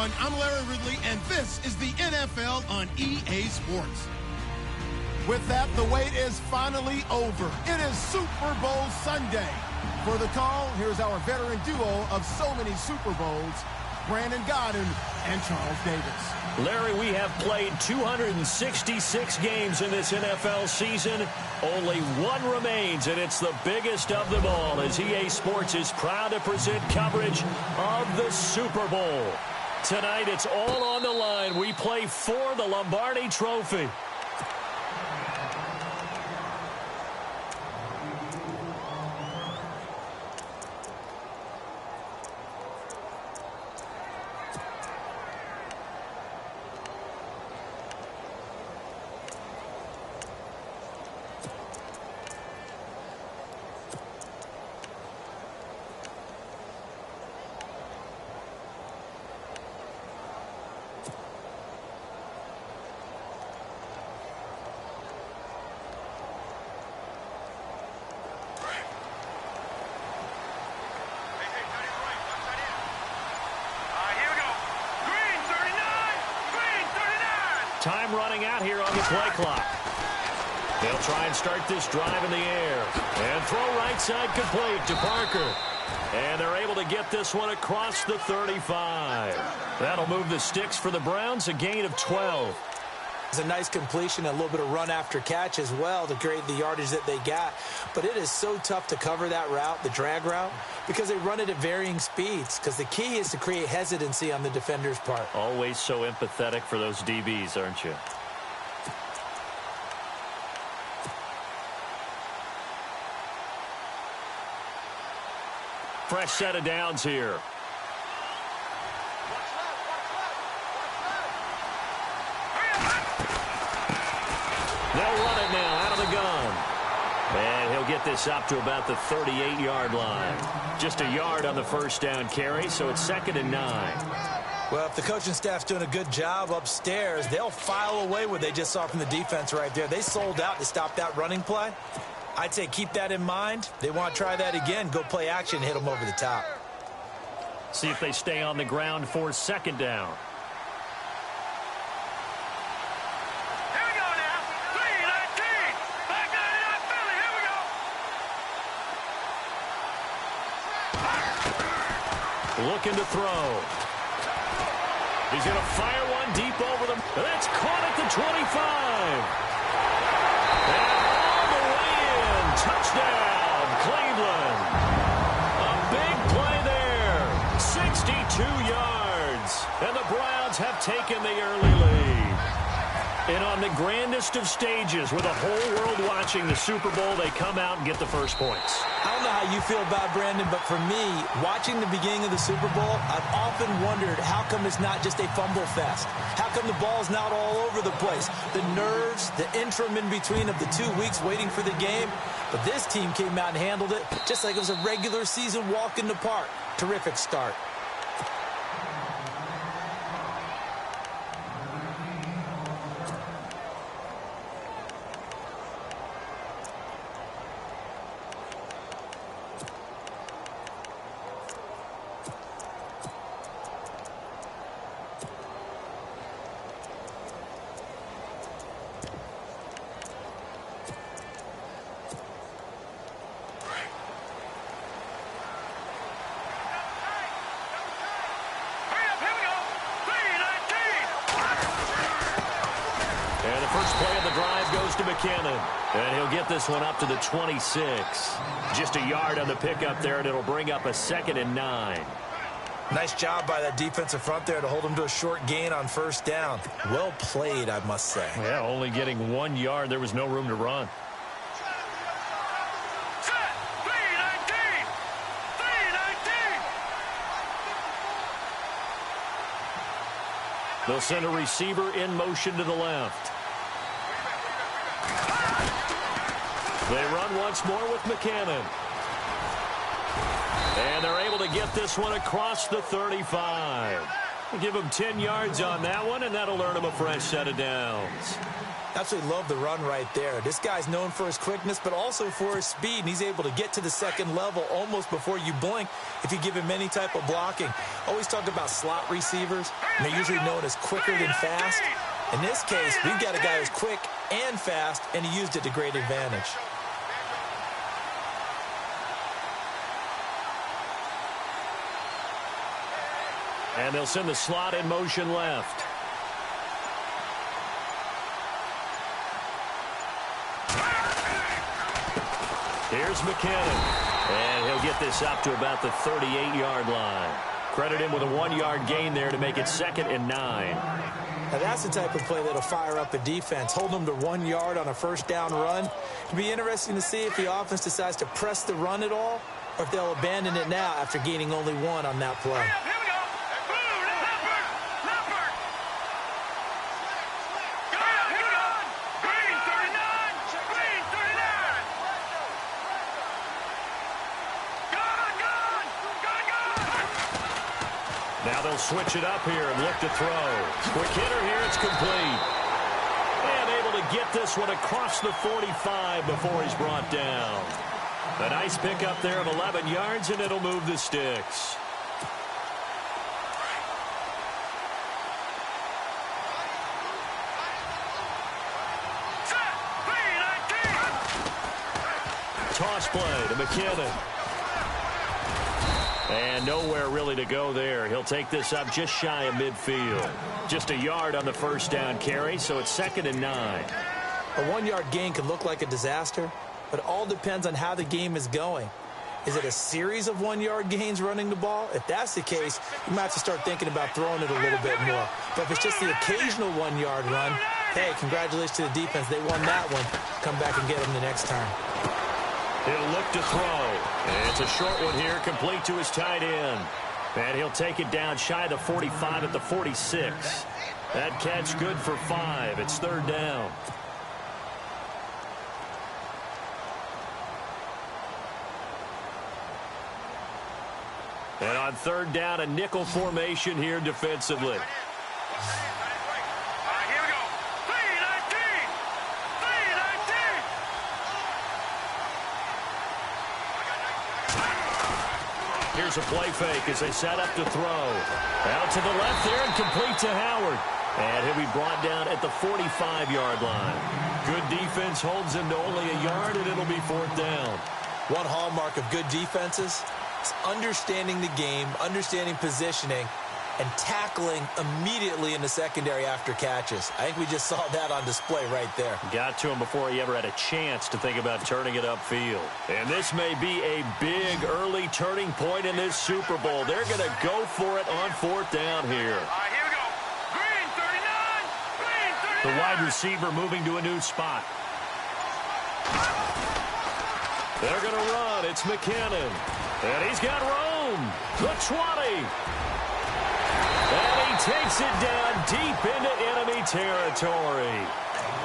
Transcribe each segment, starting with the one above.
everyone. I'm Larry Ridley, and this is the NFL on EA Sports. With that, the wait is finally over. It is Super Bowl Sunday. For the call, here's our veteran duo of so many Super Bowls, Brandon Godden and Charles Davis. Larry, we have played 266 games in this NFL season. Only one remains, and it's the biggest of them all, as EA Sports is proud to present coverage of the Super Bowl. Tonight, it's all on the line. We play for the Lombardi Trophy. Time running out here on the play clock. They'll try and start this drive in the air. And throw right side complete to Parker. And they're able to get this one across the 35. That'll move the sticks for the Browns, a gain of 12. It's a nice completion, a little bit of run after catch as well to create the yardage that they got. But it is so tough to cover that route, the drag route, because they run it at varying speeds. Because the key is to create hesitancy on the defender's part. Always so empathetic for those DBs, aren't you? Fresh set of downs here. They'll run it now out of the gun. And he'll get this up to about the 38-yard line. Just a yard on the first down carry, so it's 2nd and 9. Well, if the coaching staff's doing a good job upstairs, they'll file away what they just saw from the defense right there. They sold out to stop that running play. I'd say keep that in mind. They want to try that again. Go play action, hit them over the top. See if they stay on the ground for 2nd down. Looking to throw. He's going to fire one deep over them. That's caught at the 25. And all the way in. Touchdown, Cleveland. A big play there. 62 yards. And the Browns have taken the early lead. And on the grandest of stages, with the whole world watching the Super Bowl, they come out and get the first points. I don't know how you feel about Brandon, but for me, watching the beginning of the Super Bowl, I've often wondered how come it's not just a fumble fest? How come the ball's not all over the place? The nerves, the interim in between of the 2 weeks waiting for the game. But this team came out and handled it just like it was a regular season walk in the park. Terrific start. And he'll get this one up to the 26. Just a yard on the pickup there, and it'll bring up a 2nd and 9. Nice job by that defensive front there to hold him to a short gain on 1st down. Well played, I must say. Yeah, only getting 1 yard. There was no room to run. They'll send a receiver in motion to the left. They run once more with McCannon. And they're able to get this one across the 35. Give him 10 yards on that one, and that'll earn him a fresh set of downs. Absolutely love the run right there. This guy's known for his quickness, but also for his speed, and he's able to get to the second level almost before you blink if you give him any type of blocking. Always talk about slot receivers, and they're usually known as quicker than fast. In this case, we've got a guy who's quick and fast, and he used it to great advantage. And they'll send the slot in motion left. Here's McKinnon. And he'll get this up to about the 38-yard line. Credit him with a 1-yard gain there to make it 2nd and 9. Now that's the type of play that'll fire up a defense. Hold them to 1 yard on a first down run. It'll be interesting to see if the offense decides to press the run at all, or if they'll abandon it now after gaining only 1 on that play. Now they'll switch it up here and look to throw. Quick hitter here, it's complete. And able to get this one across the 45 before he's brought down. A nice pickup there of 11 yards, and it'll move the sticks. Toss play to McKinnon. And nowhere really to go there. He'll take this up just shy of midfield. Just a yard on the first down carry, so it's 2nd and 9. A 1-yard gain can look like a disaster, but it all depends on how the game is going. Is it a series of 1-yard gains running the ball? If that's the case, you might have to start thinking about throwing it a little bit more. But if it's just the occasional 1-yard run, hey, congratulations to the defense. They won that one. Come back and get them the next time. He'll look to throw. And it's a short one here, complete to his tight end. And he'll take it down shy of the 45 at the 46. That catch good for 5. It's 3rd down. And on 3rd down, a nickel formation here defensively. Here's a play fake as they set up to throw. Out to the left there and complete to Howard. And he'll be brought down at the 45-yard line. Good defense holds him to only a yard, and it'll be 4th down. One hallmark of good defenses is understanding the game, understanding positioning, and tackling immediately in the secondary after catches. I think we just saw that on display right there. Got to him before he ever had a chance to think about turning it upfield. And this may be a big early turning point in this Super Bowl. They're going to go for it on 4th down here. Here we go. Green 39. Green 39. The wide receiver moving to a new spot. They're going to run. It's McKinnon. And he's got room. The 20. And he takes it down deep into enemy territory.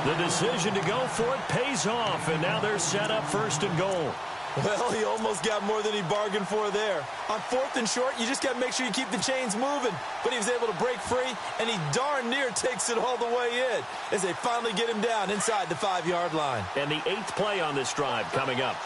The decision to go for it pays off, and now they're set up 1st and goal. Well, he almost got more than he bargained for there. On 4th and short, you just got to make sure you keep the chains moving. But he was able to break free, and he darn near takes it all the way in as they finally get him down inside the 5-yard line. And the 8th play on this drive coming up.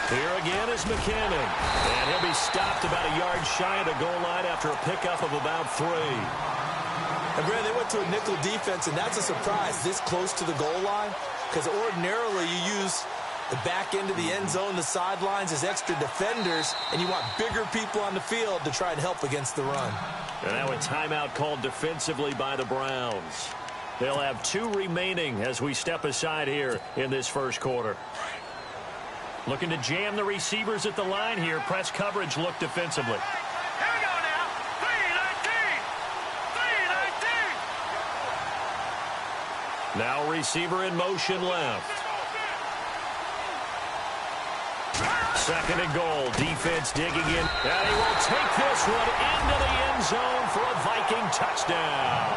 Here again is McKinnon. And he'll be stopped about a yard shy of the goal line after a pickup of about 3. And Brad, they went to a nickel defense, and that's a surprise this close to the goal line, because ordinarily you use the back end of the end zone, the sidelines as extra defenders, and you want bigger people on the field to try and help against the run. And now a timeout called defensively by the Browns. They'll have 2 remaining as we step aside here in this first quarter. Looking to jam the receivers at the line here. Press coverage look defensively. Here we go now. 319. 319. Now receiver in motion left. 2nd and goal. Defense digging in. And he will take this one into the end zone for a Viking touchdown.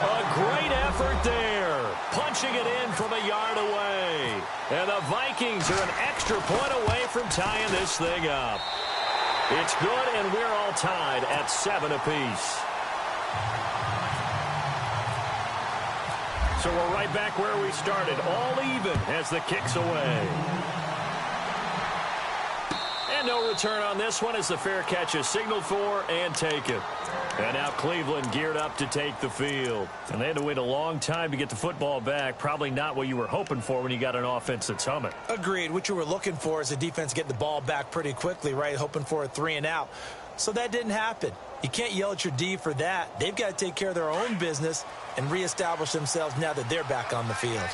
A great effort there. punching it in from a yard away. And the Vikings are an extra point away from tying this thing up. It's good, and we're all tied at 7 apiece. So we're right back where we started, all even as the kick's away. And no return on this one as the fair catch is signaled for and taken. And now Cleveland geared up to take the field. And they had to wait a long time to get the football back. Probably not what you were hoping for when you got an offense that's humming. Agreed. What you were looking for is the defense getting the ball back pretty quickly, right? Hoping for a 3 and out. So that didn't happen. You can't yell at your D for that. They've got to take care of their own business and reestablish themselves now that they're back on the field.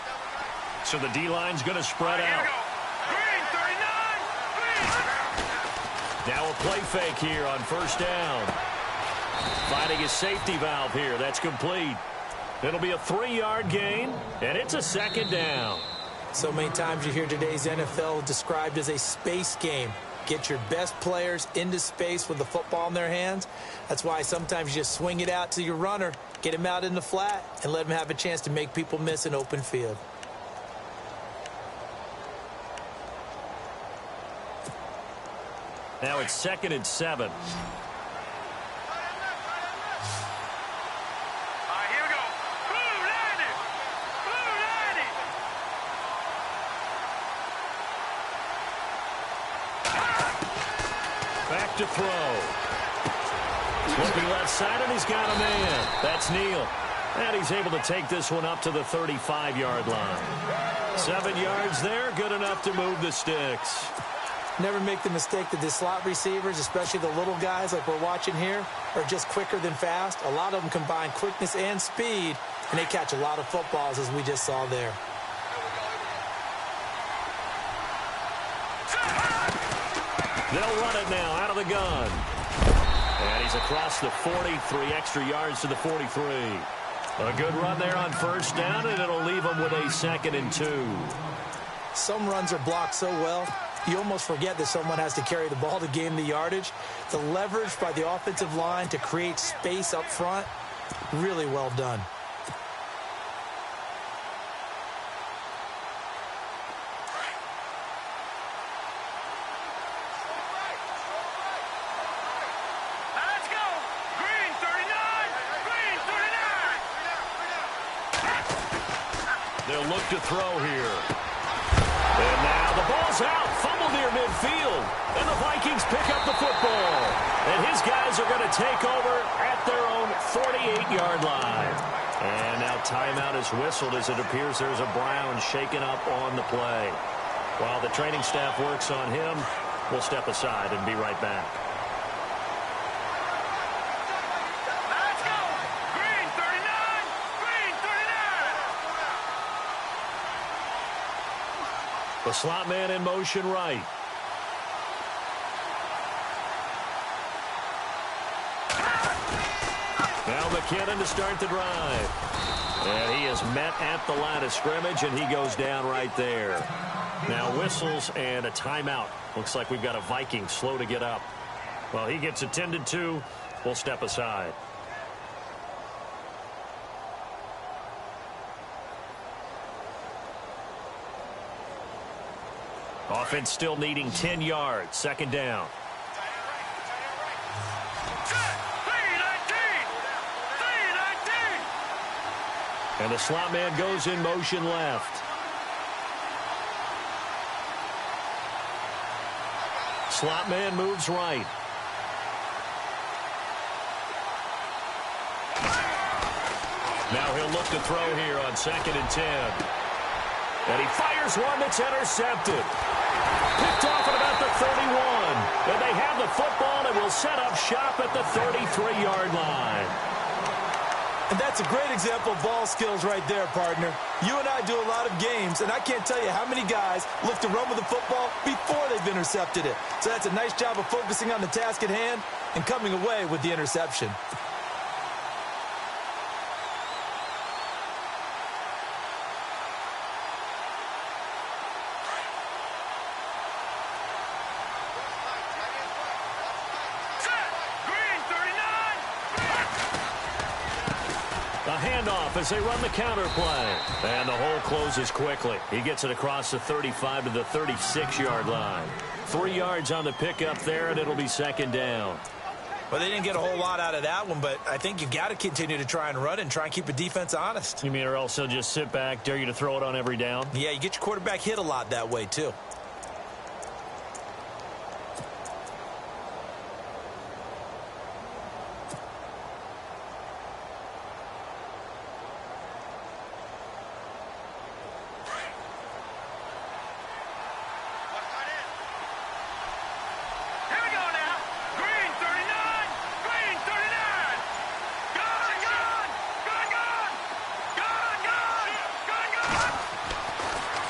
So the D-line's going to spread out. Green 39. Now a play fake here on first down. Finding a safety valve here. That's complete. It'll be a 3-yard gain, and it's a second down. So many times you hear today's NFL described as a space game. Get your best players into space with the football in their hands. That's why sometimes you just swing it out to your runner, get him out in the flat, and let him have a chance to make people miss an open field. Now it's 2nd and 7. Here we go. Blue 90. Blue 90. Back to throw. Looking left side, and he's got a man. That's Neal. And he's able to take this one up to the 35-yard line. 7 yards there, good enough to move the sticks. Never make the mistake that the slot receivers, especially the little guys like we're watching here, are just quicker than fast. A lot of them combine quickness and speed, and they catch a lot of footballs, as we just saw there. They'll run it now out of the gun. And he's across the 40, 3 extra yards to the 43. A good run there on first down, and it'll leave him with a 2nd and 2. Some runs are blocked so well, you almost forget that someone has to carry the ball to gain the yardage. The leverage by the offensive line to create space up front, really well done. Let's go. Green 39. Green 39. They'll look to throw here. And now the ball's out. Fumble near midfield. And the Vikings pick up the football. And his guys are going to take over at their own 48-yard line. And now timeout is whistled as it appears there's a Brown shaken up on the play. While the training staff works on him, we'll step aside and be right back. Let's go. Green 39. Green 39. The slot man in motion right. Now McKinnon to start the drive. And he is met at the line of scrimmage, and he goes down right there. Now whistles and a timeout. Looks like we've got a Viking slow to get up. Well, he gets attended to. We'll step aside. Offense still needing 10 yards. 2nd down. And the slot man goes in motion left. Slot man moves right. Now he'll look to throw here on 2nd and 10. And he fires one that's intercepted. Picked off at about the 31. And they have the football and will set up shop at the 33-yard line. And that's a great example of ball skills right there, partner. You and I do a lot of games, and I can't tell you how many guys look to run with the football before they've intercepted it. So that's a nice job of focusing on the task at hand and coming away with the interception. A handoff as they run the counter play. And the hole closes quickly. He gets it across the 35 to the 36-yard line. 3 yards on the pickup there, and it'll be second down. Well, they didn't get a whole lot out of that one, but I think you've got to continue to try and run and try and keep the defense honest. You mean or else they'll just sit back, dare you to throw it on every down? Yeah, you get your quarterback hit a lot that way, too.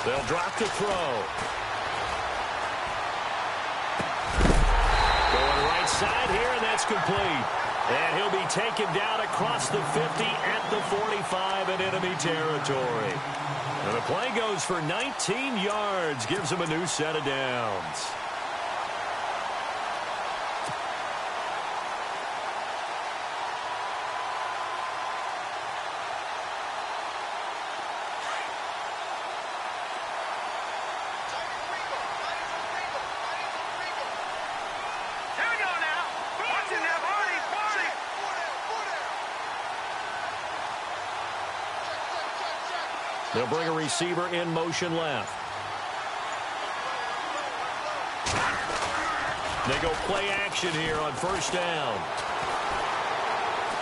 They'll drop to throw. Going right side here, and that's complete. And he'll be taken down across the 50 at the 45 in enemy territory. And the play goes for 19 yards, gives him a new set of downs. They'll bring a receiver in motion left. They go play action here on first down.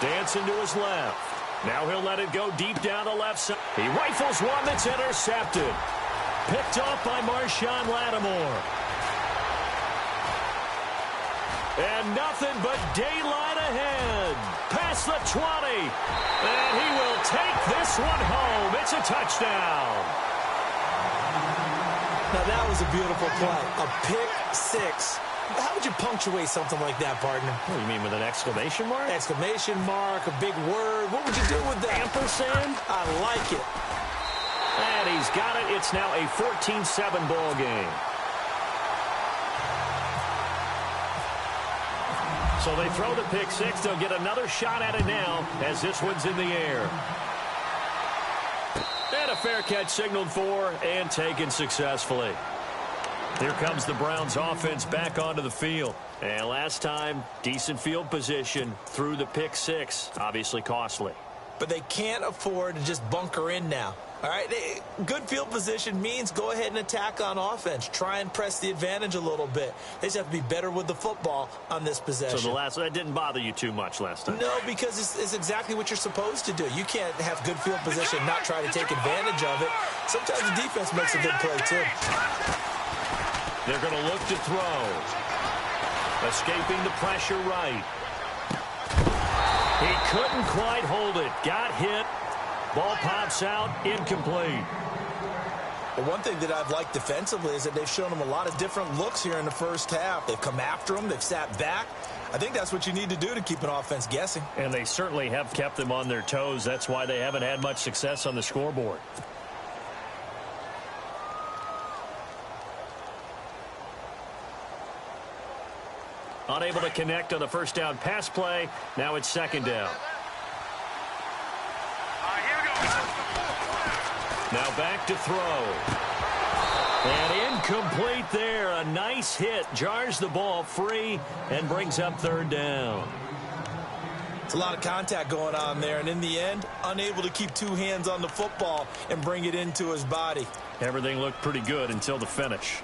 Dancing to his left. Now he'll let it go deep down the left side. He rifles one that's intercepted. Picked off by Marshawn Lattimore. And nothing but daylight ahead. Past the 20. And he will take this one home. It's a touchdown. Now, that was a beautiful play. A pick six. How would you punctuate something like that, partner? What do you mean, with an exclamation mark? Exclamation mark, a big word. What would you do with that? Ampersand? I like it. And he's got it. It's now a 14-7 ball game. So they throw the pick six. They'll get another shot at it now as this one's in the air. And a fair catch signaled for and taken successfully. Here comes the Browns offense back onto the field. And last time, decent field position through the pick six. Obviously costly. But they can't afford to just bunker in now. All right, good field position means go ahead and attack on offense. Try and press the advantage a little bit. They just have to be better with the football on this possession. So that didn't bother you too much last time? No, because it's exactly what you're supposed to do. You can't have good field position and not try to take advantage of it. Sometimes the defense makes a good play, too. They're going to look to throw. Escaping the pressure right. He couldn't quite hold it. Got hit. Ball pops out, incomplete. Well, one thing that I've liked defensively is that they've shown him a lot of different looks here in the first half. They've come after him. They've sat back. I think that's what you need to do to keep an offense guessing. And they certainly have kept them on their toes. That's why they haven't had much success on the scoreboard. Unable to connect on the first down pass play. Now it's second down. Now back to throw. And incomplete there. A nice hit. Jars the ball free and brings up third down. It's a lot of contact going on there. And in the end, unable to keep two hands on the football and bring it into his body. Everything looked pretty good until the finish.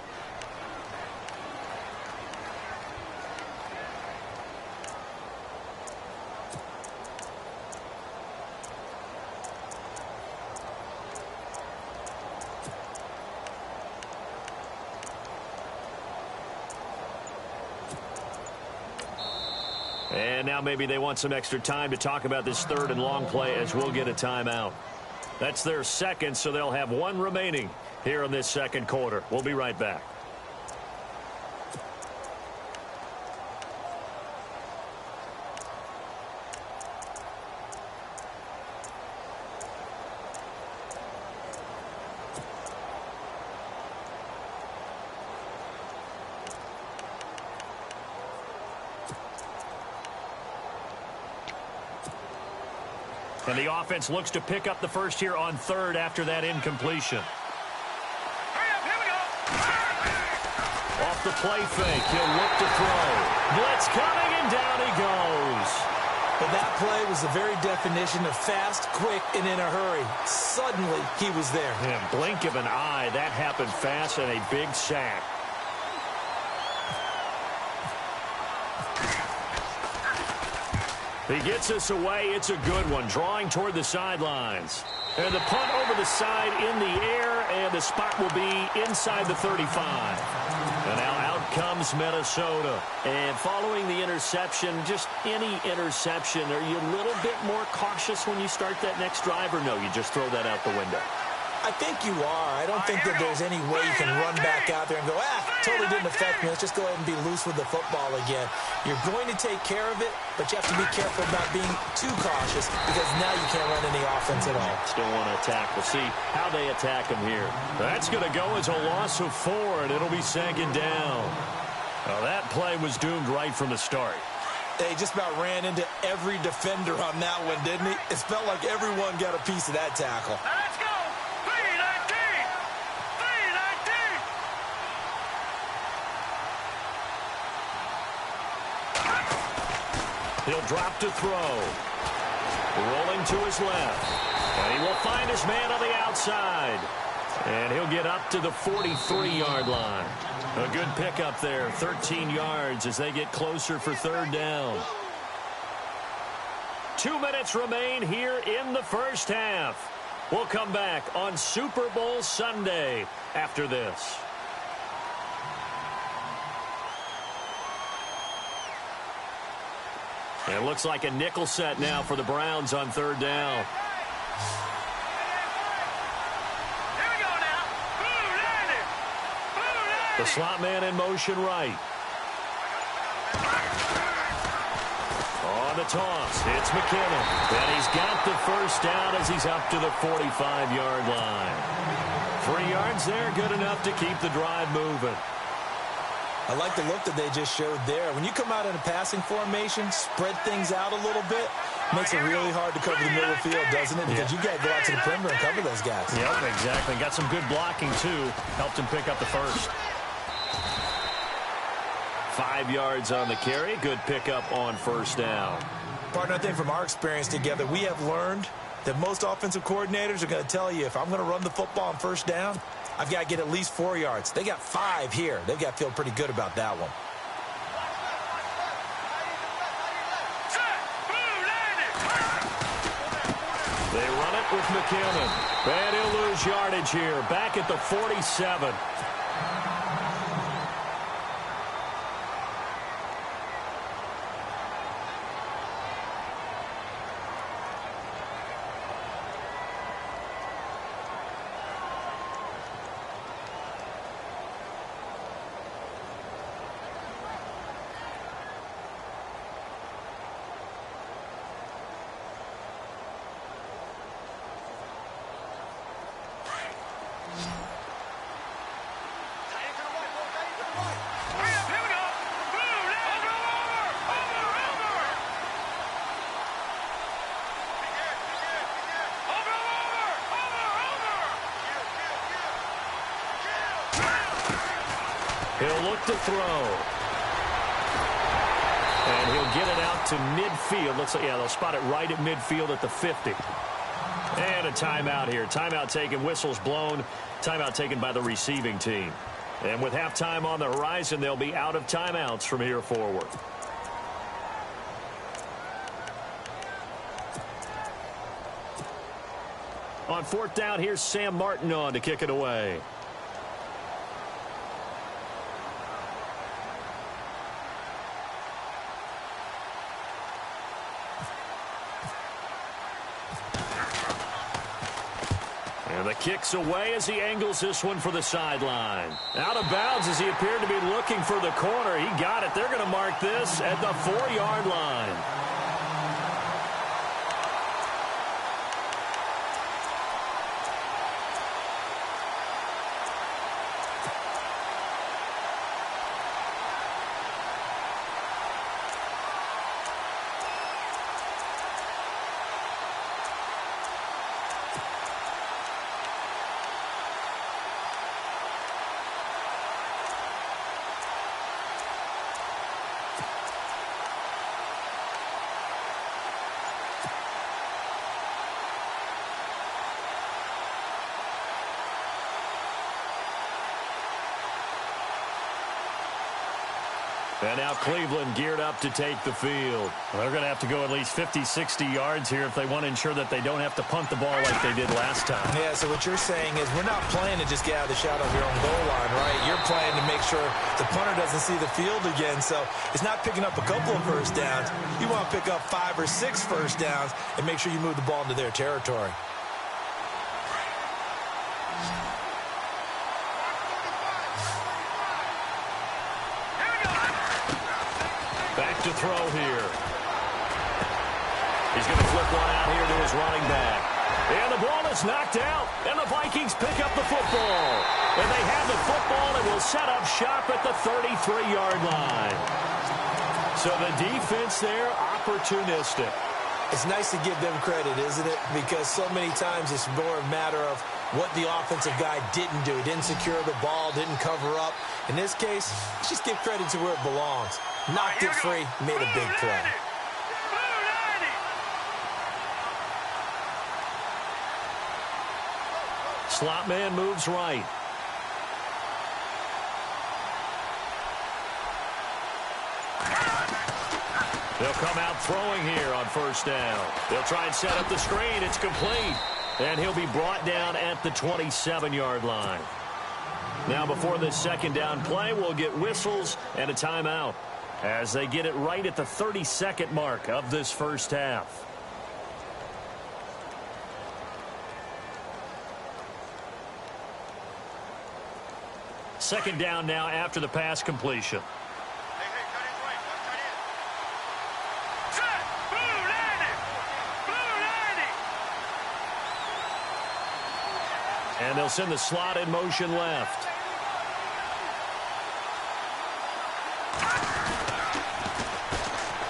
And now maybe they want some extra time to talk about this third and long play as we'll get a timeout. That's their second, so they'll have one remaining here in this second quarter. We'll be right back. And the offense looks to pick up the first here on third after that incompletion. Here we go. Off the play fake, he'll look to throw. Blitz coming, and down he goes. But that play was the very definition of fast, quick, and in a hurry. Suddenly, he was there. And blink of an eye, that happened fast, and a big sack. He gets us away. It's a good one, drawing toward the sidelines. And the punt over the side in the air, and the spot will be inside the 35. And now out comes Minnesota. And following the interception, just any interception, are you a little bit more cautious when you start that next drive, or no, you just throw that out the window? I think you are. I don't think that there's any way you can run back out there and go, totally didn't affect me. Let's just go ahead and be loose with the football again. You're going to take care of it, but you have to be careful about being too cautious because now you can't run any offense at all. Still want to attack. We'll see how they attack him here. That's going to go as a loss of 4, and it'll be second down. Well, that play was doomed right from the start. They just about ran into every defender on that one, didn't he? It felt like everyone got a piece of that tackle. Let's go. 3-19. He'll drop to throw. Rolling to his left. And he will find his man on the outside. And he'll get up to the 43-yard line. A good pickup there, 13 yards as they get closer for third down. 2 minutes remain here in the first half. We'll come back on Super Bowl Sunday after this. And it looks like a nickel set now for the Browns on third down. Here we go now. The slot man in motion right. On the toss, it's McKinnon. And he's got the first down as he's up to the 45-yard line. 3 yards there, good enough to keep the drive moving. I like the look that they just showed there. When you come out in a passing formation, spread things out a little bit, makes it really hard to cover the middle of the field, doesn't it? Because you got to go out to the perimeter and cover those guys. Yep, exactly. Got some good blocking, too. Helped him pick up the first. 5 yards on the carry. Good pickup on first down. Partner, I think from our experience together, we have learned that most offensive coordinators are going to tell you, if I'm going to run the football on first down, I've got to get at least 4 yards. They got 5 here. They've got to feel pretty good about that one. They run it with McKinnon. And he'll lose yardage here. Back at the 47. He'll look to throw. And he'll get it out to midfield. Looks like, yeah, they'll spot it right at midfield at the 50. And a timeout here. Timeout taken, whistles blown. Timeout taken by the receiving team. And with halftime on the horizon, they'll be out of timeouts from here forward. On fourth down, here's Sam Martin on to kick it away. And the kick's away as he angles this one for the sideline. Out of bounds as he appeared to be looking for the corner. He got it. They're going to mark this at the 4-yard line. And now Cleveland geared up to take the field. Well, they're going to have to go at least 50, 60 yards here if they want to ensure that they don't have to punt the ball like they did last time. Yeah, so what you're saying is we're not playing to just get out of the shadow of your own goal line, right? You're playing to make sure the punter doesn't see the field again. So it's not picking up a couple of first downs. You want to pick up 5 or 6 first downs and make sure you move the ball into their territory. Back to throw here. He's going to flip one out here to his running back. And the ball is knocked out. And the Vikings pick up the football. And they have the football and will set up shop at the 33-yard line. So the defense there, opportunistic. It's nice to give them credit, isn't it? Because so many times it's more a matter of what the offensive guy didn't do. Didn't secure the ball, didn't cover up. In this case, let's just give credit to where it belongs. Knocked it free, made a big play. Slot man moves right. They'll come out throwing here on first down. They'll try and set up the screen. It's complete. And he'll be brought down at the 27-yard line. Now before this second down play, we'll get whistles and a timeout as they get it right at the 32nd mark of this first half. Second down now after the pass completion. And they'll send the slot in motion left.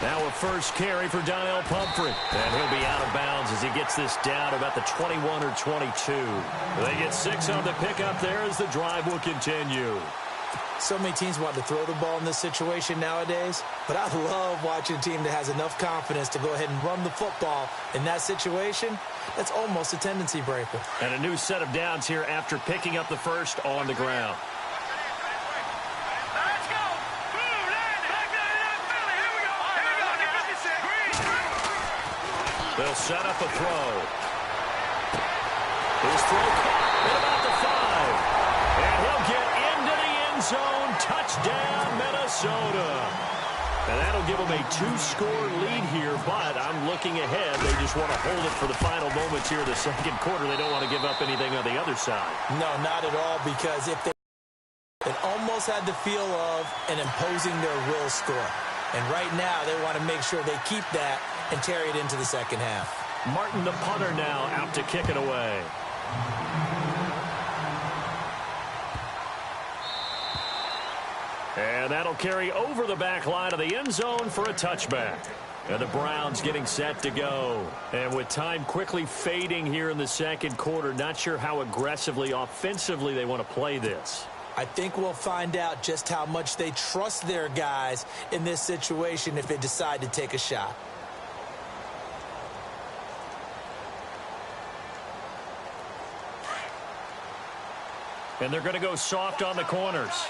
Now a first carry for Donnell Pumphrey. And he'll be out of bounds as he gets this down about the 21 or 22. They get 6 on the pickup there as the drive will continue. So many teams want to throw the ball in this situation nowadays, but I love watching a team that has enough confidence to go ahead and run the football in that situation. That's almost a tendency breaker. And a new set of downs here after picking up the first on the ground. They'll set up a throw. His throw caught at about the 5. And he'll get into the end zone. Touchdown, Minnesota. And that'll give them a 2-score lead here, but I'm looking ahead. They just want to hold it for the final moments here in the second quarter. They don't want to give up anything on the other side. No, not at all, because if it almost had the feel of an imposing their will score. And right now, they want to make sure they keep that and carry it into the second half. Martin, the punter, now out to kick it away. And that'll carry over the back line of the end zone for a touchback. And the Browns getting set to go. And with time quickly fading here in the second quarter, not sure how aggressively, offensively they want to play this. I think we'll find out just how much they trust their guys in this situation if they decide to take a shot. And they're going to go soft on the corners.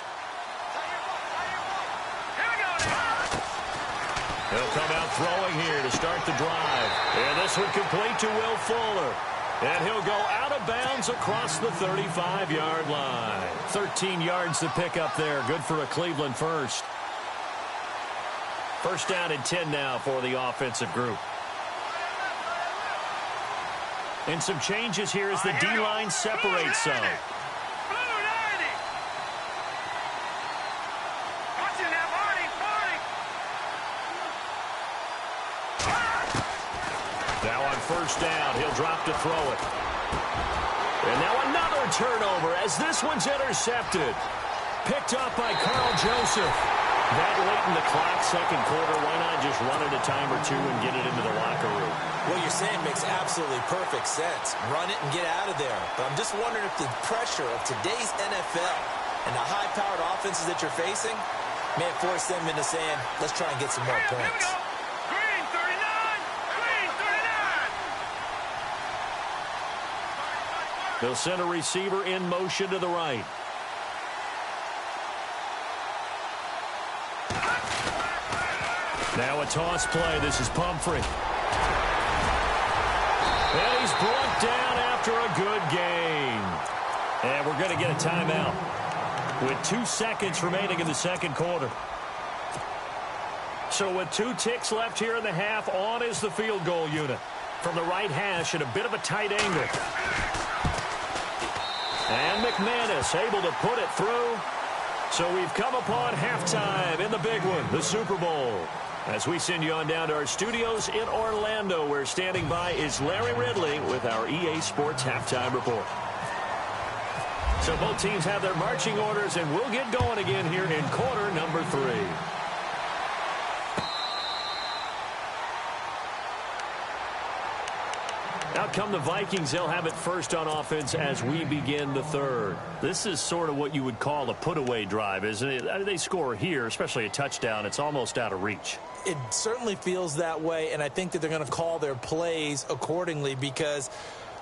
They'll come out throwing here to start the drive. And this one complete to Will Fuller. And he'll go out of bounds across the 35-yard line. 13 yards to pick up there. Good for a Cleveland first. First down and 10 now for the offensive group. And some changes here as the D-line separates some. Now on first down, he'll drop to throw it. And now another turnover as this one's intercepted. Picked up by Carl Joseph. That late in the clock, second quarter, why not just run it a time or two and get it into the locker room? What you're saying makes absolutely perfect sense. Run it and get out of there. But I'm just wondering if the pressure of today's NFL and the high-powered offenses that you're facing may have forced them into saying, let's try and get some more points. They'll send a receiver in motion to the right. Now a toss play. This is Pumphrey. And he's brought down after a good gain. And we're going to get a timeout with 2 seconds remaining in the second quarter. So with 2 ticks left here in the half, on is the field goal unit. From the right hash at a bit of a tight angle. And McManus able to put it through. So we've come upon halftime in the big one, the Super Bowl. As we send you on down to our studios in Orlando, where standing by is Larry Ridley with our EA Sports Halftime Report. So both teams have their marching orders, and we'll get going again here in quarter number 3. Out come the Vikings. They'll have it first on offense as we begin the third. This is sort of what you would call a put-away drive, isn't it? I mean, they score here, especially a touchdown. It's almost out of reach. It certainly feels that way, and I think that they're going to call their plays accordingly, because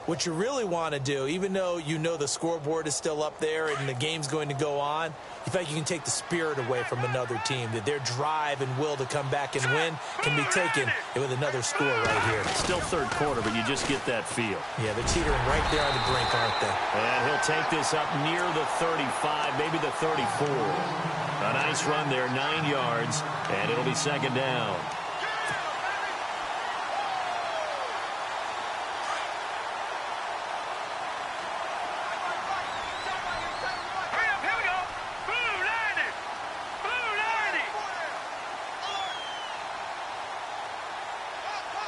what you really want to do, even though you know the scoreboard is still up there and the game's going to go on, you feel like you can take the spirit away from another team, that their drive and will to come back and win can be taken with another score right here. Still third quarter, but you just get that feel. Yeah, they're teetering right there on the brink, aren't they? And he'll take this up near the 35, maybe the 34. A nice run there, 9 yards, and it'll be second down.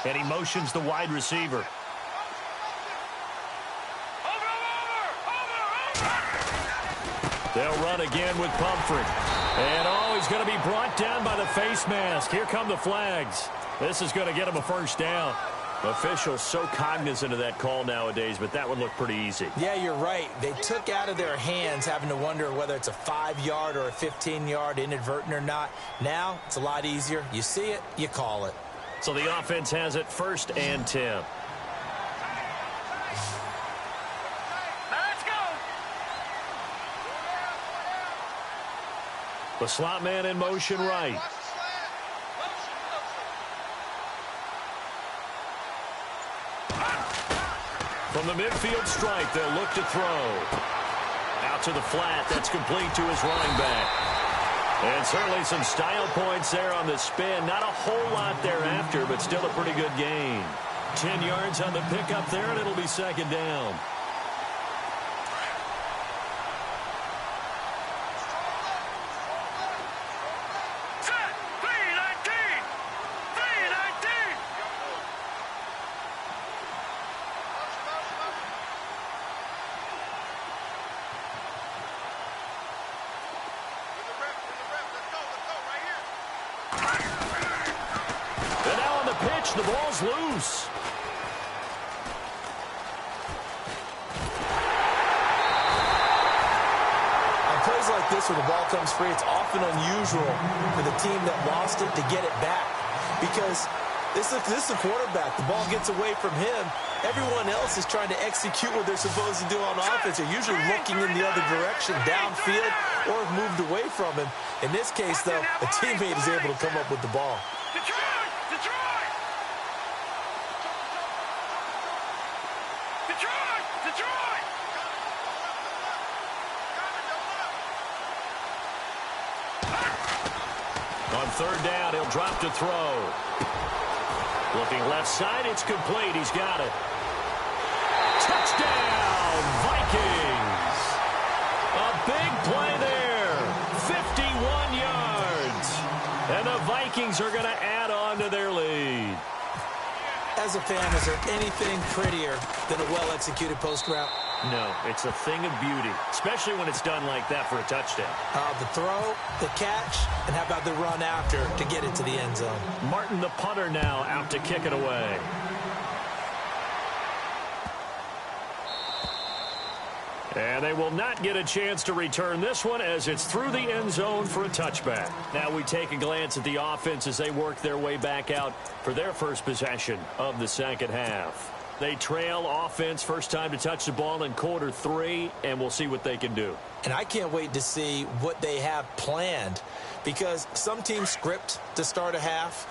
And he motions the wide receiver. They'll run again with Pumphrey. And he's going to be brought down by the face mask. Here come the flags. This is going to get him a first down. Officials so cognizant of that call nowadays, but that would look pretty easy. Yeah, you're right. They took out of their hands having to wonder whether it's a 5-yard or a 15-yard inadvertent or not. Now, it's a lot easier. You see it, you call it. So the offense has it first and 10. Now let's go. The slot man in motion right. From the midfield stripe, they'll look to throw. Out to the flat, that's complete to his running back. And certainly some style points there on the spin. Not a whole lot thereafter, but still a pretty good gain. 10 yards on the pickup there, and it'll be second down. The ball's loose. On plays like this where the ball comes free, it's often unusual for the team that lost it to get it back, because this is a quarterback. The ball gets away from him. Everyone else is trying to execute what they're supposed to do on offense. They're usually looking in the other direction, downfield, or have moved away from him. In this case, though, a teammate is able to come up with the ball. On third down, he'll drop to throw. Looking left side, it's complete. He's got it. Touchdown, Vikings. A big play there. 51 yards. And the Vikings are going to add on to their lead. As a fan, is there anything prettier than a well-executed post route? No, it's a thing of beauty, especially when it's done like that for a touchdown. The throw, the catch, and how about the run after to get it to the end zone? Martin, the punter, now out to kick it away. And they will not get a chance to return this one as it's through the end zone for a touchback. Now we take a glance at the offense as they work their way back out for their first possession of the second half. They trail offense, first time to touch the ball in quarter 3, and we'll see what they can do. And I can't wait to see what they have planned, because some teams script to start a half.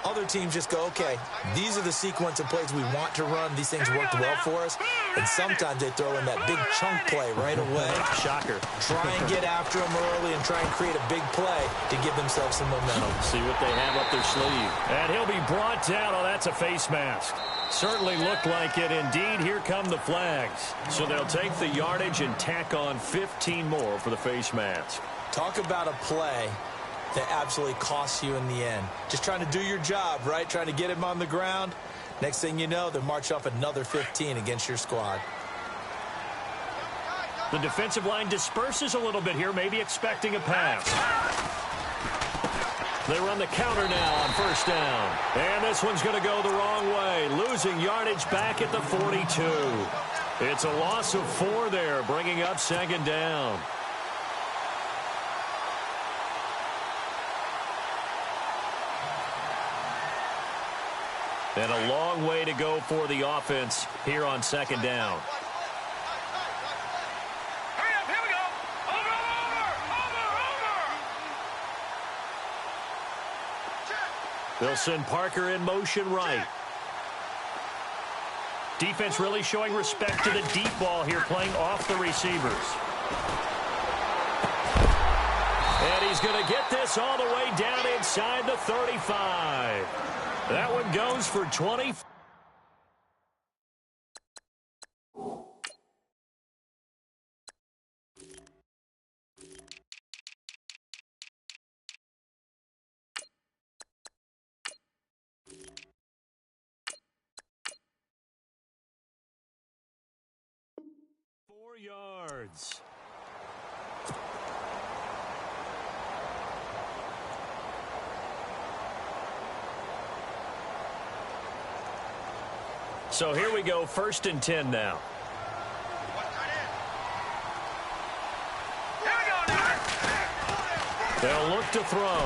Other teams just go, okay, these are the sequence of plays we want to run. These things worked well for us. And sometimes they throw in that big chunk play right away. Shocker. Try and get after them early and try and create a big play to give themselves some momentum. See what they have up their sleeve. And he'll be brought down. Oh, that's a face mask. Certainly looked like it. Indeed, here come the flags. So they'll take the yardage and tack on 15 more for the face mask. Talk about a play that absolutely costs you in the end. Just trying to do your job, right? Trying to get him on the ground. Next thing you know, they'll march off another 15 against your squad. The defensive line disperses a little bit here, maybe expecting a pass. They run the counter now on first down. And this one's going to go the wrong way. Losing yardage back at the 42. It's a loss of 4 there, bringing up second down. And a long way to go for the offense here on second down. Hurry up, here we go. Over. They'll send Parker in motion right. Defense really showing respect to the deep ball here, playing off the receivers. And he's going to get this all the way down inside the 35. That one goes for 20. Yards. So here we go, 1st and 10 now. Here we go now. They'll look to throw.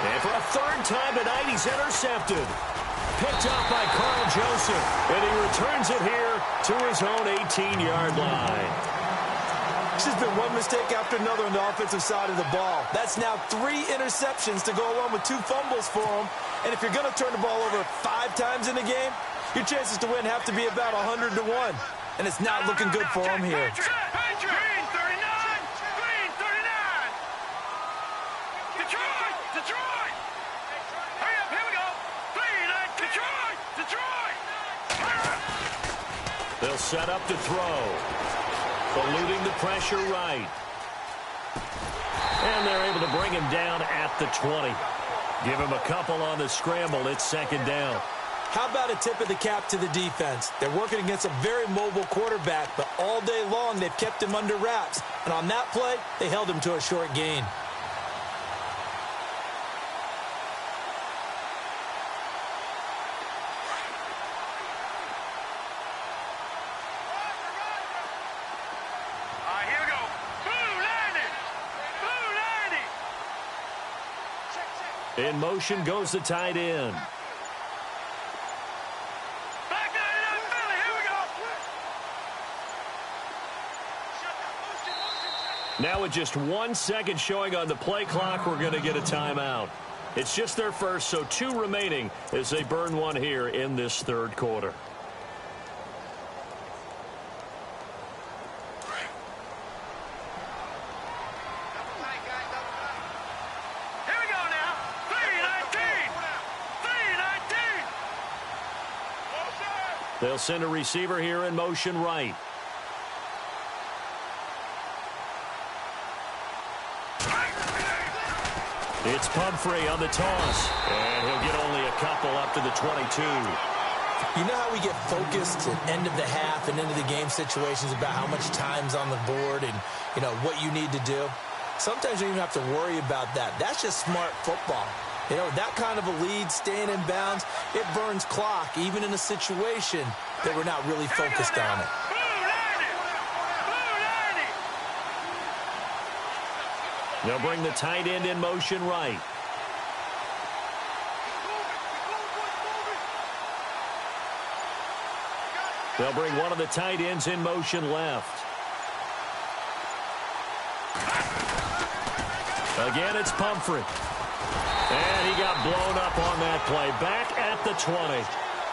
And for a 3rd time tonight, he's intercepted. Picked up by Carl Joseph. And he returns it here to his own 18-yard line. It's just been one mistake after another on the offensive side of the ball. That's now 3 interceptions to go along with 2 fumbles for him. And if you're going to turn the ball over 5 times in the game, your chances to win have to be about 100 to 1. And it's not looking good for him here. Green 39. Green 39. Detroit. Detroit. Hurry up, here we go. Detroit. Detroit. They'll set up to throw. Eluding the pressure right. And they're able to bring him down at the 20. Give him a couple on the scramble. It's 2nd down. How about a tip of the cap to the defense? They're working against a very mobile quarterback, but all day long they've kept him under wraps. And on that play, they held him to a short gain. In motion goes the tight end. Back nine, Philly, here we go. Now with just 1 second showing on the play clock, we're going to get a timeout. It's just their first, so 2 remaining as they burn one here in this 3rd quarter. They'll send a receiver here in motion right. It's Pumphrey on the toss. And he'll get only a couple up to the 22. You know how we get focused at end of the half and into the game situations about how much time's on the board and, you know, what you need to do? Sometimes you don't even have to worry about that. That's just smart football. You know, that kind of a lead, staying in bounds, it burns clock, even in a situation that we're not really focused on it. They'll bring the tight end in motion right. They'll bring one of the tight ends in motion left. Again, it's Pumphrey. And he got blown up on that play. Back at the 20.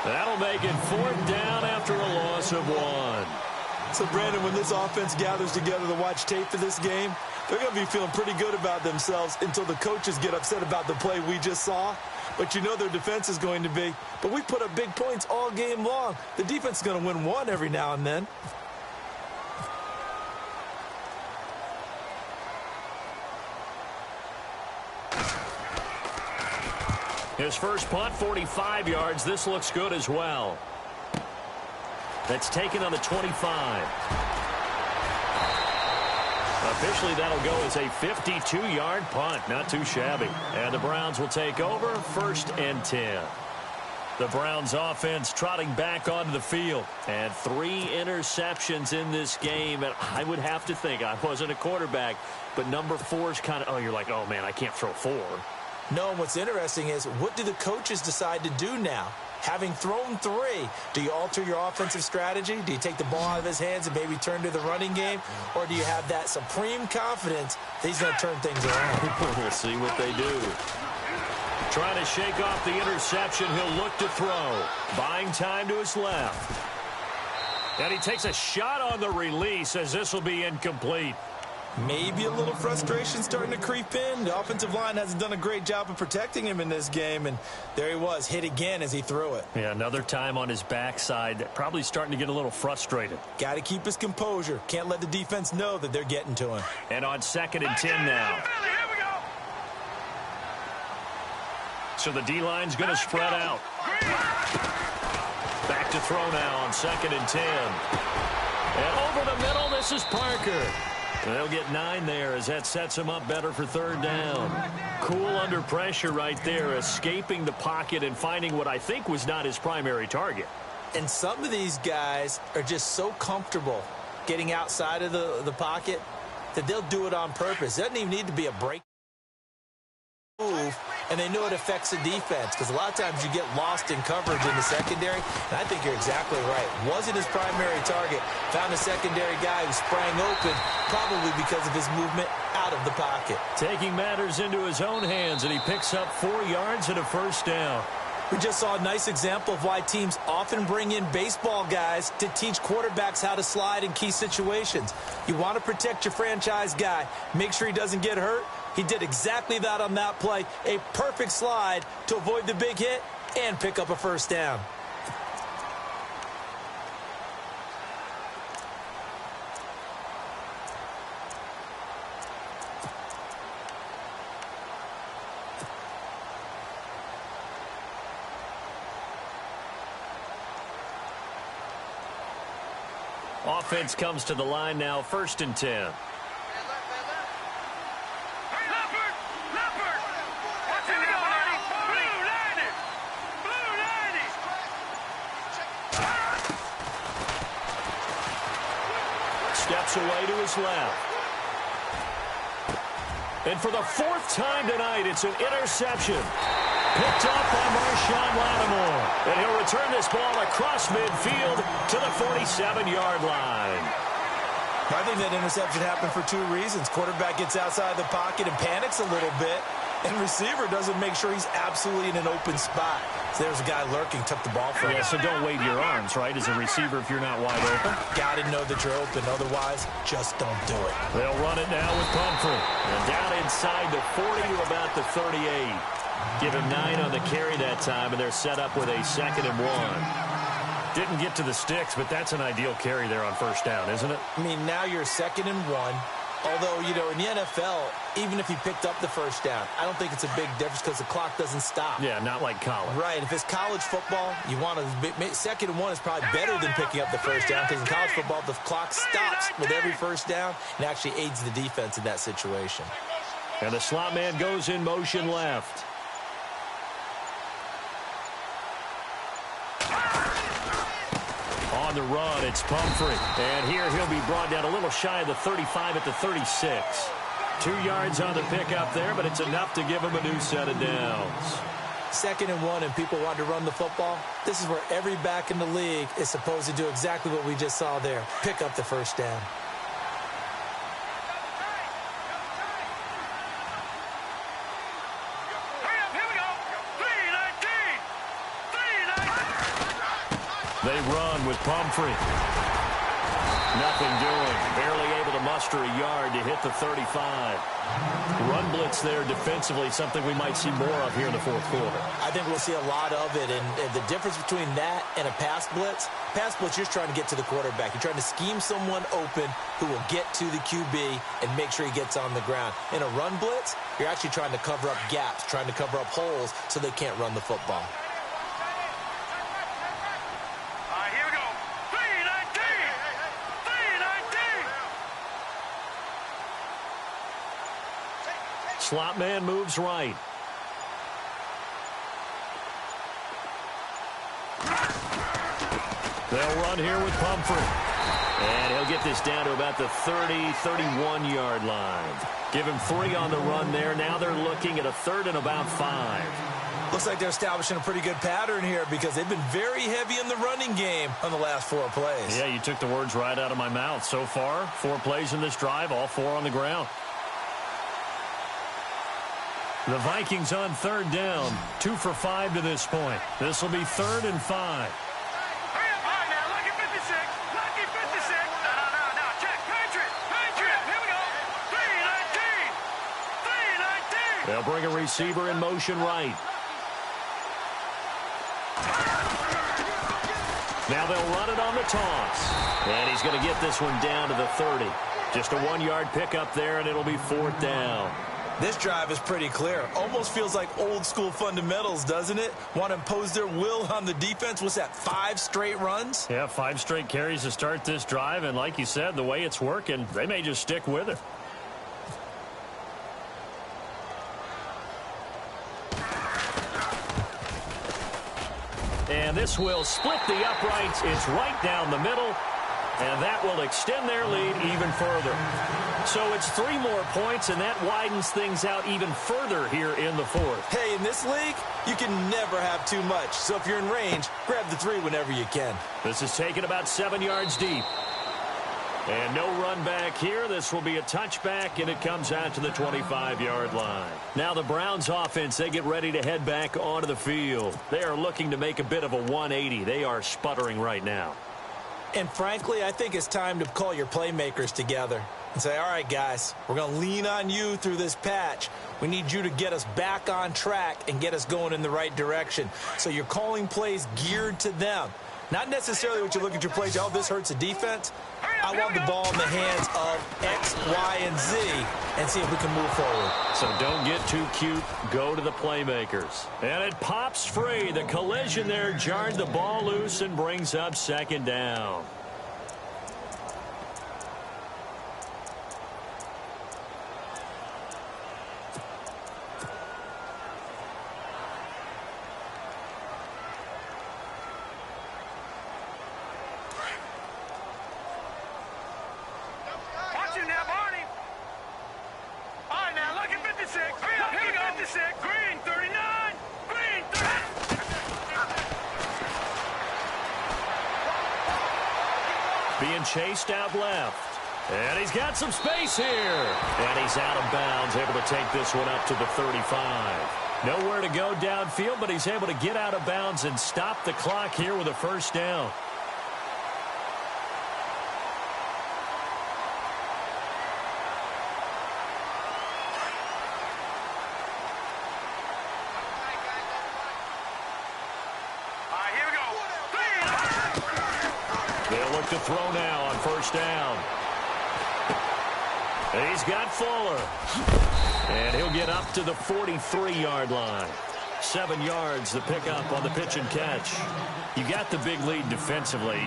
That'll make it 4th down after a loss of 1. So, Brandon, when this offense gathers together to watch tape for this game, they're going to be feeling pretty good about themselves until the coaches get upset about the play we just saw. But you know their defense is going to be. But we put up big points all game long. The defense is going to win one every now and then. His first punt, 45 yards. This looks good as well. That's taken on the 25. Officially, that'll go as a 52-yard punt. Not too shabby. And the Browns will take over 1st and 10. The Browns offense trotting back onto the field. And 3 interceptions in this game. And I would have to think, I wasn't a quarterback, but number 4 is kind of, oh, you're like, oh, man, I can't throw 4. No, what's interesting is what do the coaches decide to do now? Having thrown 3, do you alter your offensive strategy? Do you take the ball out of his hands and maybe turn to the running game? Or do you have that supreme confidence that he's going to turn things around? We'll see what they do. Trying to shake off the interception. He'll look to throw. Buying time to his left. And he takes a shot on the release as this will be incomplete. Maybe a little frustration starting to creep in. The offensive line hasn't done a great job of protecting him in this game, and there he was, hit again as he threw it. Yeah, another time on his backside, probably starting to get a little frustrated. Got to keep his composure. Can't let the defense know that they're getting to him. And on 2nd and 10 now. So the D-line's going to spread out. Back to throw now on 2nd and 10. And over the middle, this is Parker. They'll get 9 there as that sets him up better for 3rd down. Cool under pressure right there, escaping the pocket and finding what I think was not his primary target. And some of these guys are just so comfortable getting outside of the pocket that they'll do it on purpose. It doesn't even need to be a break move, and they know it affects the defense because a lot of times you get lost in coverage in the secondary, and I think you're exactly right. Wasn't his primary target. Found a secondary guy who sprang open, probably because of his movement out of the pocket. Taking matters into his own hands, and he picks up 4 yards and a 1st down. We just saw a nice example of why teams often bring in baseball guys to teach quarterbacks how to slide in key situations. You want to protect your franchise guy. Make sure he doesn't get hurt. He did exactly that on that play. A perfect slide to avoid the big hit and pick up a 1st down. Offense comes to the line now, 1st and 10. Steps away to his left. And for the 4th time tonight, it's an interception. Picked up by Marshawn Lattimore. And he'll return this ball across midfield to the 47-yard line. I think that interception happened for 2 reasons. Quarterback gets outside the pocket and panics a little bit. And receiver doesn't make sure he's absolutely in an open spot. So there's a guy lurking, took the ball from him. Yeah, so don't wave your arms, right, as a receiver if you're not wide open. Got to know that you're open. Otherwise, just don't do it. They'll run it now with Pumphrey. And down inside the 40 to about the 38. Give him 9 on the carry that time, and they're set up with a 2nd and 1. Didn't get to the sticks, but that's an ideal carry there on 1st down, isn't it? I mean, now you're 2nd and 1. Although, you know, in the NFL, even if he picked up the 1st down, I don't think it's a big difference because the clock doesn't stop. Yeah, not like college. Right. If it's college football, you want to 2nd and 1 is probably better than picking up the 1st down because in college football, the clock stops with every 1st down and actually aids the defense in that situation. And the slot man goes in motion left. On the run, it's Pumphrey. And here he'll be brought down a little shy of the 35 at the 36. 2 yards on the pickup there, but it's enough to give him a new set of downs. 2nd and 1 and people want to run the football, this is where every back in the league is supposed to do exactly what we just saw there. Pick up the first down. They run with Pumphrey. Nothing doing. Barely able to muster a yard to hit the 35. Run blitz there defensively, something we might see more of here in the fourth quarter. I think we'll see a lot of it, and the difference between that and a pass blitz, you're just trying to get to the quarterback. You're trying to scheme someone open who will get to the QB and make sure he gets on the ground. In a run blitz, you're actually trying to cover up gaps, trying to cover up holes so they can't run the football. Slot man moves right. They'll run here with Pumphrey. And he'll get this down to about the 30, 31-yard line. Give him 3 on the run there. Now they're looking at a 3rd and about 5. Looks like they're establishing a pretty good pattern here because they've been very heavy in the running game on the last 4 plays. Yeah, you took the words right out of my mouth. So far, 4 plays in this drive, all 4 on the ground. The Vikings on 3rd down, 2 for 5 to this point. This will be 3rd and 5. They'll bring a receiver in motion right. Now they'll run it on the toss. And he's going to get this one down to the 30. Just a 1-yard pickup there, and it'll be 4th down. This drive is pretty clear. Almost feels like old-school fundamentals, doesn't it? Want to impose their will on the defense. What's that, 5 straight runs? Yeah, 5 straight carries to start this drive. And like you said, the way it's working, they may just stick with it. And this will split the uprights. It's right down the middle. And that will extend their lead even further. So it's 3 more points, and that widens things out even further here in the 4th. Hey, in this league, you can never have too much. So if you're in range, grab the 3 whenever you can. This is taken about 7 yards deep. And no run back here. This will be a touchback, and it comes out to the 25-yard line. Now the Browns offense, they get ready to head back onto the field. They are looking to make a bit of a 180. They are sputtering right now. And frankly, I think it's time to call your playmakers together and say, all right, guys, we're going to lean on you through this patch. We need you to get us back on track and get us going in the right direction. So you're calling plays geared to them. Not necessarily what you look at your plays, oh, this hurts the defense. I want the ball in the hands of X, Y, and Z and see if we can move forward. So don't get too cute. Go to the playmakers. And it pops free. The collision there jarred the ball loose and brings up 2nd down. Being chased out left. And he's got some space here. And he's out of bounds, able to take this one up to the 35. Nowhere to go downfield, but he's able to get out of bounds and stop the clock here with a 1st down. To throw now on 1st down. And he's got Fuller. And he'll get up to the 43-yard line. 7 yards the pickup on the pitch and catch. You got the big lead defensively.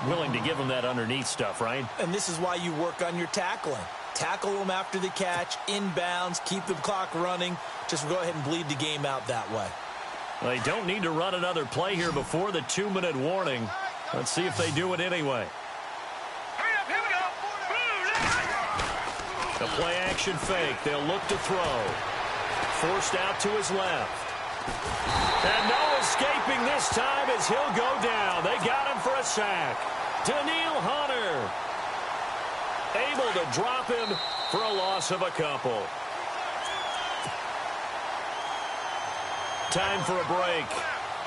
Willing to give him that underneath stuff, right? And this is why you work on your tackling. Tackle them after the catch, inbounds, keep the clock running. Just go ahead and bleed the game out that way. They don't need to run another play here before the 2-minute warning. Let's see if they do it anyway. Hurry up, here we go. The play action fake. They'll look to throw. Forced out to his left. And no escaping this time as he'll go down. They got him for a sack. Daniil Hunter able to drop him for a loss of a couple. Time for a break.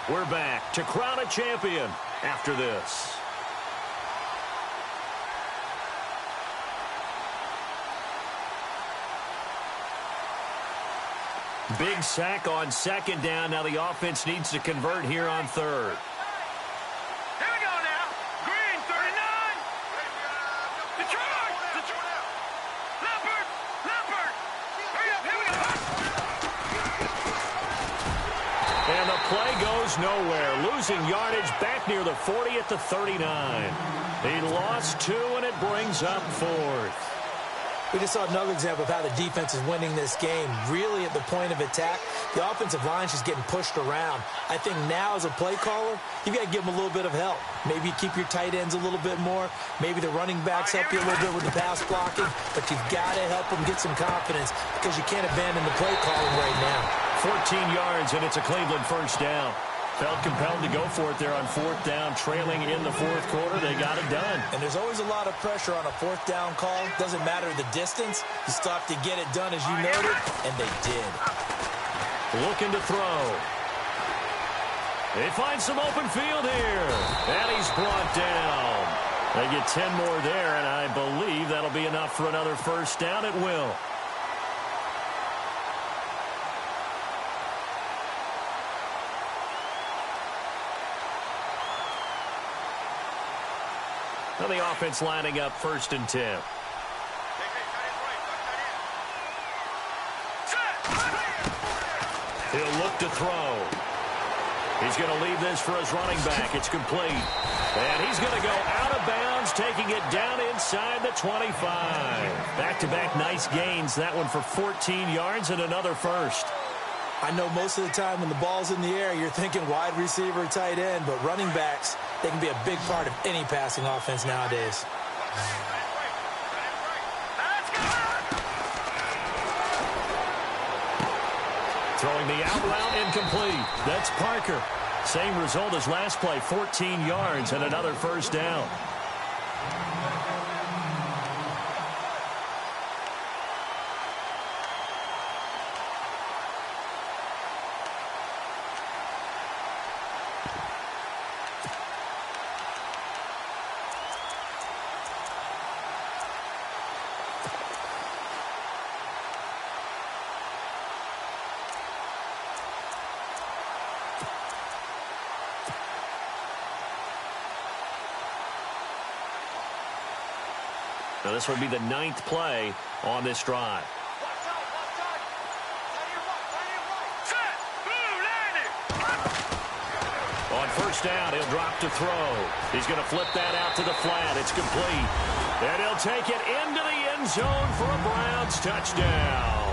We're back to crown a champion after this. Big sack on second down. Now the offense needs to convert here on third. Here we go now. Green, 39. Detroit. Leopard. Hurry up, here we go. And the play goes nowhere. Losing yardage back near the 40 at the 39. He lost 2, and it brings up fourth. We just saw another example of how the defense is winning this game. Really at the point of attack, the offensive line is just getting pushed around. I think now as a play caller, you've got to give them a little bit of help. Maybe you keep your tight ends a little bit more. Maybe the running backs help you a little bit with the pass blocking. But you've got to help them get some confidence because you can't abandon the play calling right now. 14 yards, and it's a Cleveland first down. Felt compelled to go for it there on fourth down, trailing in the fourth quarter. They got it done. And there's always a lot of pressure on a fourth down call. Doesn't matter the distance. You still have to get it done, as you noted, and they did. Looking to throw. They find some open field here. And he's brought down. They get 10 more there, and I believe that'll be enough for another first down. It will. Now the offense lining up 1st and 10. He'll look to throw. He's going to leave this for his running back. It's complete. And he's going to go out of bounds, taking it down inside the 25. Back-to-back nice gains. That one for 14 yards and another first. I know most of the time when the ball's in the air, you're thinking wide receiver, tight end, but running backs, they can be a big part of any passing offense nowadays. Throwing the out route incomplete. That's Parker. Same result as last play, 14 yards and another first down. Now this would be the 9th play on this drive. On first down, he'll drop to throw. He's going to flip that out to the flat. It's complete. And he'll take it into the end zone for a Browns touchdown.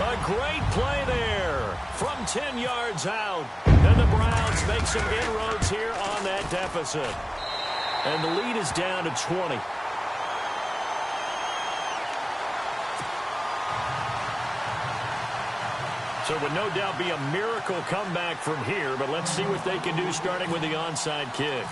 A great play there from 10 yards out. And the Browns make some inroads here on that deficit. And the lead is down to 20. So it would no doubt be a miracle comeback from here, but let's see what they can do starting with the onside kick.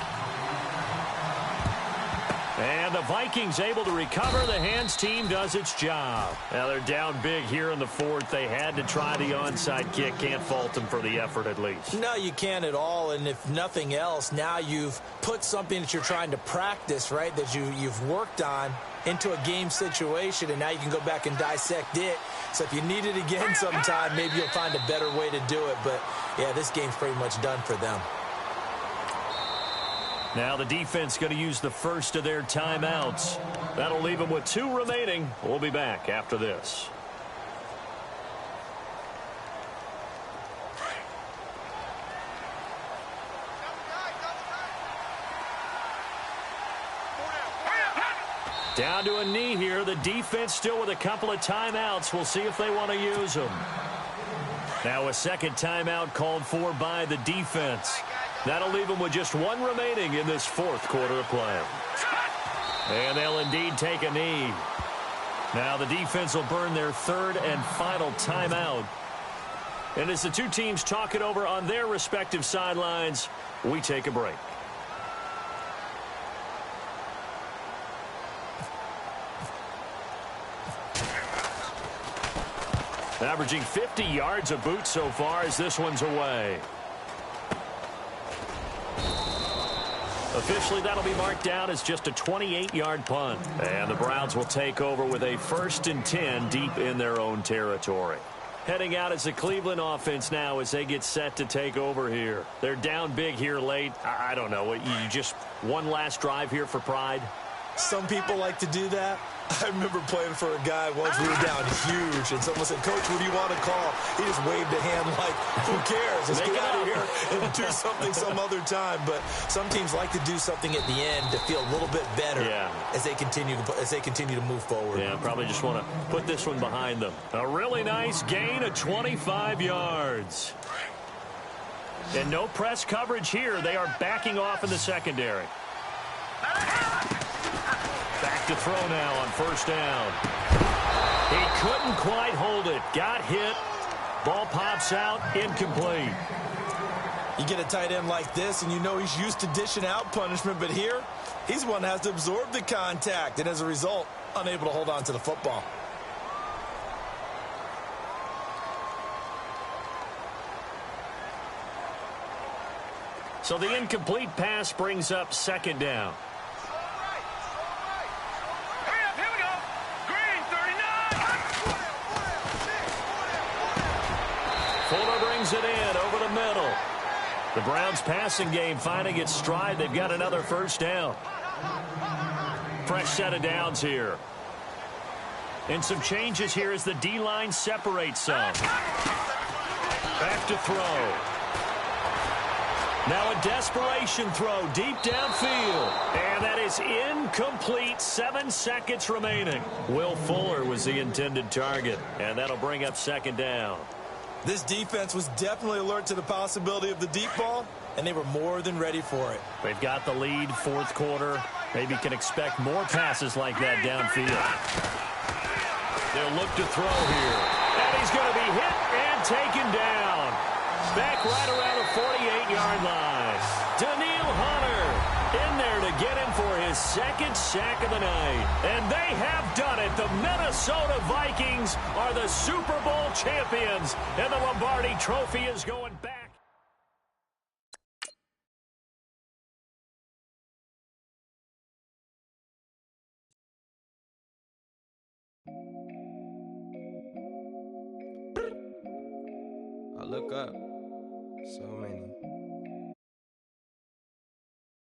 And the Vikings able to recover. The hands team does its job. Now they're down big here in the 4th. They had to try the onside kick. Can't fault them for the effort at least. No, you can't at all. And if nothing else, now you've put something that you're trying to practice, right, that you've worked on into a game situation, and now you can go back and dissect it. So if you need it again sometime, maybe you'll find a better way to do it. But, yeah, this game's pretty much done for them. Now the defense going to use the first of their timeouts. That'll leave them with 2 remaining. We'll be back after this. Down to a knee here. The defense still with a couple of timeouts. We'll see if they want to use them. Now a second timeout called for by the defense. That'll leave them with just 1 remaining in this 4th quarter of play. And they'll indeed take a knee. Now the defense will burn their 3rd and final timeout. And as the two teams talk it over on their respective sidelines, we take a break. Averaging 50 yards a boot so far as this one's away. Officially, that'll be marked down as just a 28-yard punt. And the Browns will take over with a 1st and 10 deep in their own territory. Heading out as the Cleveland offense now as they get set to take over here. They're down big here late. I don't know. You just one last drive here for pride? Some people like to do that. I remember playing for a guy once we were down huge, and someone said, "Coach, what do you want to call?" He just waved a hand like, who cares? Let's get out of here and do something some other time. But some teams like to do something at the end to feel a little bit better as they continue to move forward. Yeah, probably just want to put this one behind them. A really nice gain of 25 yards. And no press coverage here. They are backing off in the secondary. Back to throw now on 1st down. He couldn't quite hold it. Got hit. Ball pops out. Incomplete. You get a tight end like this, and you know he's used to dishing out punishment, but here, he's the one that has to absorb the contact, and as a result, unable to hold on to the football. So the incomplete pass brings up 2nd down. Fuller brings it in over the middle. The Browns passing game finding its stride. They've got another 1st down. Fresh set of downs here. And some changes here as the D-line separates some. Back to throw. Now a desperation throw deep downfield. And that is incomplete. 7 seconds remaining. Will Fuller was the intended target. And that'll bring up 2nd down. This defense was definitely alert to the possibility of the deep ball, and they were more than ready for it. They've got the lead, 4th quarter. Maybe can expect more passes like that downfield. They'll look to throw here. And he's going to be hit and taken down. Back right around the 48-yard line. Daniil Hunter in there to get him for his 2nd sack of the night. And they have done it. The Minnesota Vikings are the Super Bowl champions. And the Lombardi Trophy is going back. I look up. So many.